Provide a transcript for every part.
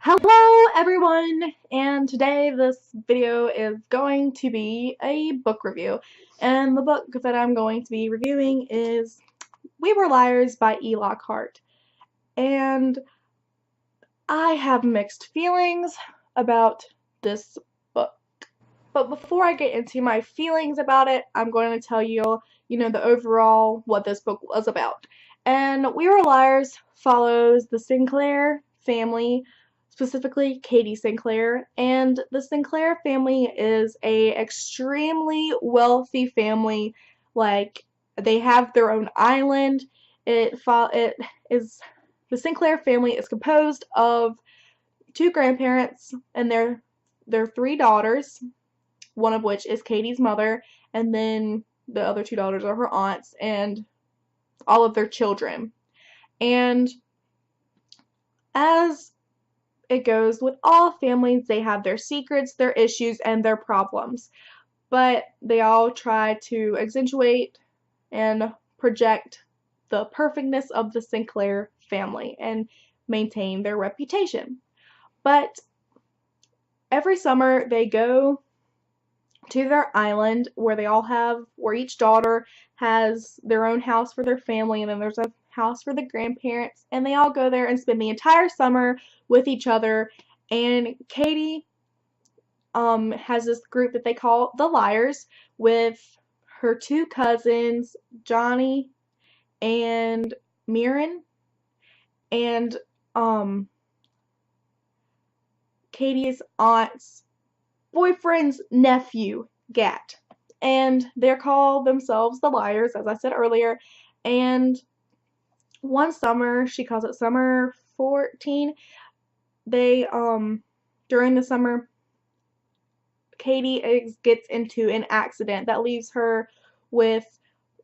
Hello everyone, and today this video is going to be a book review, and the book that I'm going to be reviewing is We Were Liars by E. Lockhart, and I have mixed feelings about this book. But before I get into my feelings about it, I'm going to tell you, the overall what this book was about. And We Were Liars follows the Sinclair family, specifically Katie Sinclair, and the Sinclair family is a extremely wealthy family. Like, they have their own island. It is the Sinclair family is composed of two grandparents and their three daughters, one of which is Katie's mother, and then the other two daughters are her aunts, and all of their children. And as it goes with all families, they have their secrets, their issues, and their problems. But they all try to accentuate and project the perfectness of the Sinclair family and maintain their reputation. But every summer they go to their island where each daughter has their own house for their family, and then there's a house for the grandparents, and they all go there and spend the entire summer with each other. And Katie has this group that they call the Liars with her two cousins, Johnny and Mirren, and Katie's aunt's boyfriend's nephew, Gat. And they're called themselves the Liars, as I said earlier. And one summer, she calls it summer 14, they, during the summer, Katie gets into an accident that leaves her with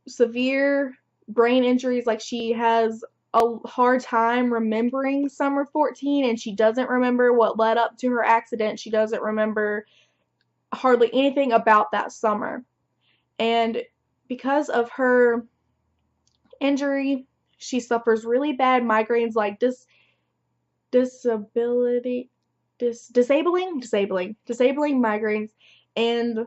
severe brain injuries. Like, she has a hard time remembering summer 14, and she doesn't remember what led up to her accident. She doesn't remember hardly anything about that summer. And because of her injury, she suffers really bad migraines, like disabling migraines, and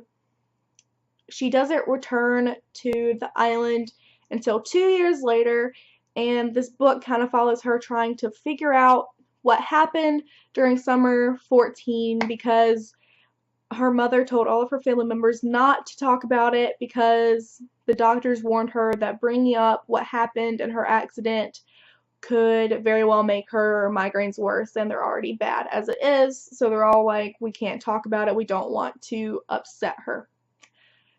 she doesn't return to the island until 2 years later. And this book kind of follows her trying to figure out what happened during summer 14, because her mother told all of her family members not to talk about it because the doctors warned her that bringing up what happened in her accident could very well make her migraines worse, and they're already bad as it is. So they're all like, we can't talk about it. We don't want to upset her.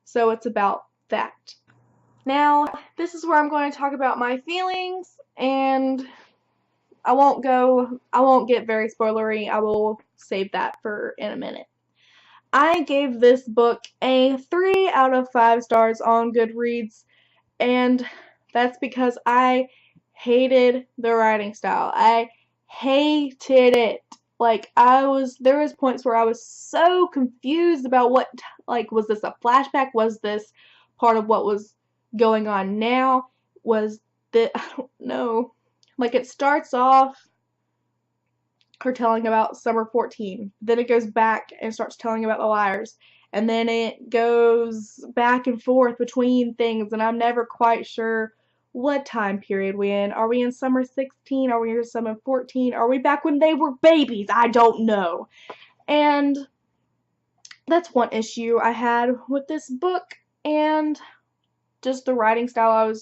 So it's about that. Now, this is where I'm going to talk about my feelings, and I won't get very spoilery. I will save that for in a minute. I gave this book a 3 out of 5 stars on Goodreads, and that's because I hated the writing style. I hated it. Like, there was points where I was so confused about was this a flashback? Was this part of what was going on now? I don't know. Like, it starts off her telling about summer 14. Then it goes back and starts telling about the Liars. And then it goes back and forth between things, and I'm never quite sure what time period we're in. Are we in summer 16? Are we in summer 14? Are we back when they were babies? I don't know. And that's one issue I had with this book, and just the writing style.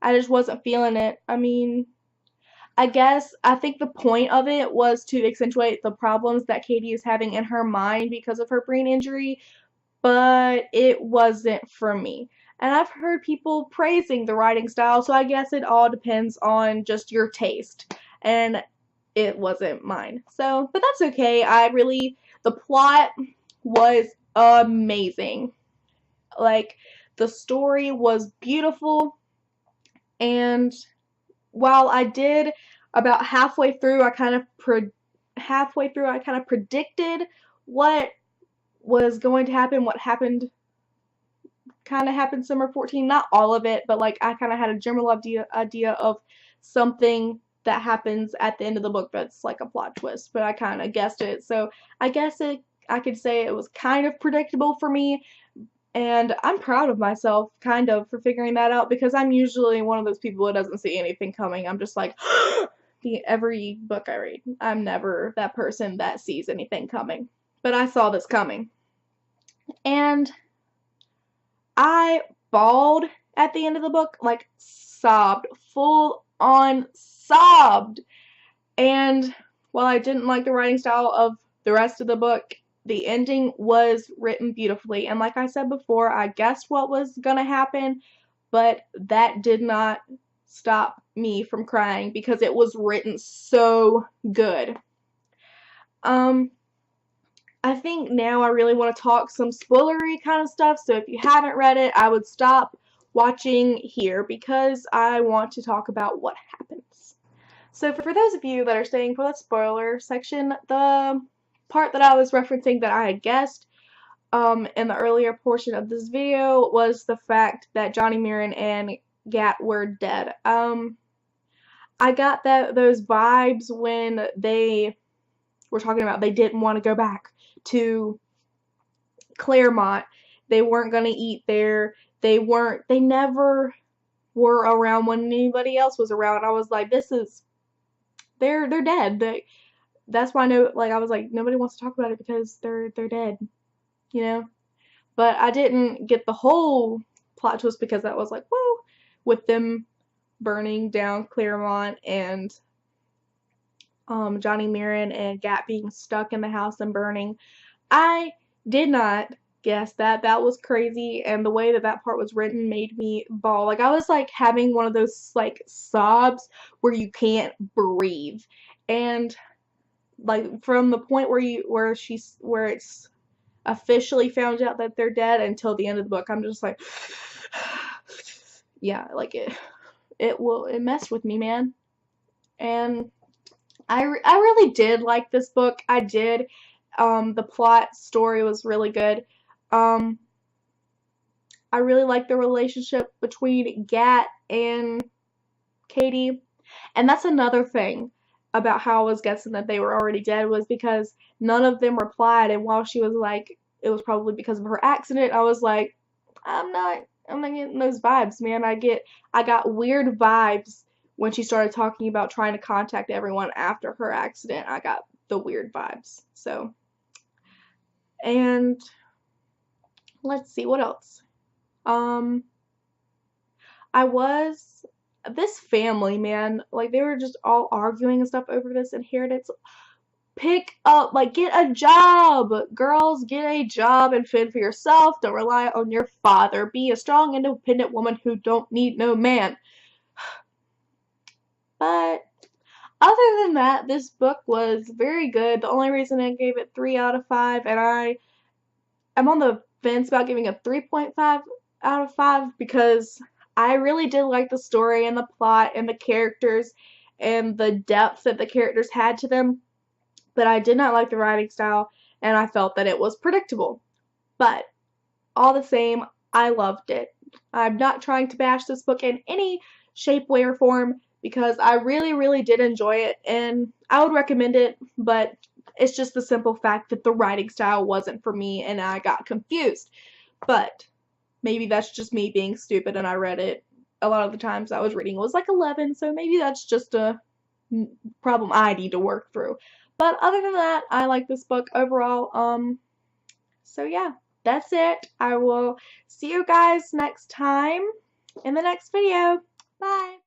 I just wasn't feeling it. I mean, I think the point of it was to accentuate the problems that Katie is having in her mind because of her brain injury, but it wasn't for me. And I've heard people praising the writing style, so I guess it all depends on just your taste. And it wasn't mine. So, but that's okay. The plot was amazing. Like, the story was beautiful, and while I did about halfway through, I kind of predicted what was going to happen, what happened kind of happened summer 14, not all of it, but like I kind of had a general idea of something that happens at the end of the book that's like a plot twist, but I kind of guessed it. So I guess I could say it was kind of predictable for me, and I'm proud of myself kind of for figuring that out because I'm usually one of those people that doesn't see anything coming. I'm just like every book I read. I'm never that person that sees anything coming. But I saw this coming. And I bawled at the end of the book, like sobbed, full on sobbed. And while I didn't like the writing style of the rest of the book, the ending was written beautifully. And like I said before, I guessed what was going to happen, but that did not stop me from crying because it was written so good. I think now I really want to talk some spoilery kind of stuff, so if you haven't read it, I would stop watching here because I want to talk about what happens. So for those of you that are staying for the spoiler section, the part that I was referencing that I had guessed in the earlier portion of this video was the fact that Johnny Mirren and Gat were dead. I got those vibes when they were talking about they didn't want to go back to Claremont. They weren't going to eat there. They never were around when anybody else was around. I was like, they're dead. That's why I was like, nobody wants to talk about it because they're dead, you know? But I didn't get the whole plot twist because that was like, whoa, with them burning down Claremont and Johnny Mirren and Gat being stuck in the house and burning. I did not guess that. That was crazy, and the way that part was written made me bawl. Like, I was like having one of those like sobs where you can't breathe. And like from the point where it's officially found out that they're dead until the end of the book, I'm just like yeah, like it messed with me, man. And I really did like this book. I did. The plot story was really good. I really liked the relationship between Gat and Katie. And that's another thing about how I was guessing that they were already dead was because none of them replied. And while she was like, it was probably because of her accident, I was like, I'm not getting those vibes, man. I got weird vibes when she started talking about trying to contact everyone after her accident. I got the weird vibes. So, and let's see, what else? This family, man, like they were just all arguing and stuff over this inheritance. Pick up, like, get a job. Girls, get a job and fend for yourself. Don't rely on your father. Be a strong, independent woman who don't need no man. But other than that, this book was very good. The only reason I gave it 3 out of 5, and I'm on the fence about giving a 3.5 out of 5 because I really did like the story and the plot and the characters and the depth that the characters had to them. But I did not like the writing style, and I felt that it was predictable. But all the same, I loved it. I'm not trying to bash this book in any shape, way, or form because I really, really did enjoy it, and I would recommend it, but it's just the simple fact that the writing style wasn't for me, and I got confused. But maybe that's just me being stupid, and I read it a lot of the times I was reading it was like 11, so maybe that's just a problem I need to work through. But other than that, I like this book overall. So yeah, that's it. I will see you guys next time in the next video. Bye!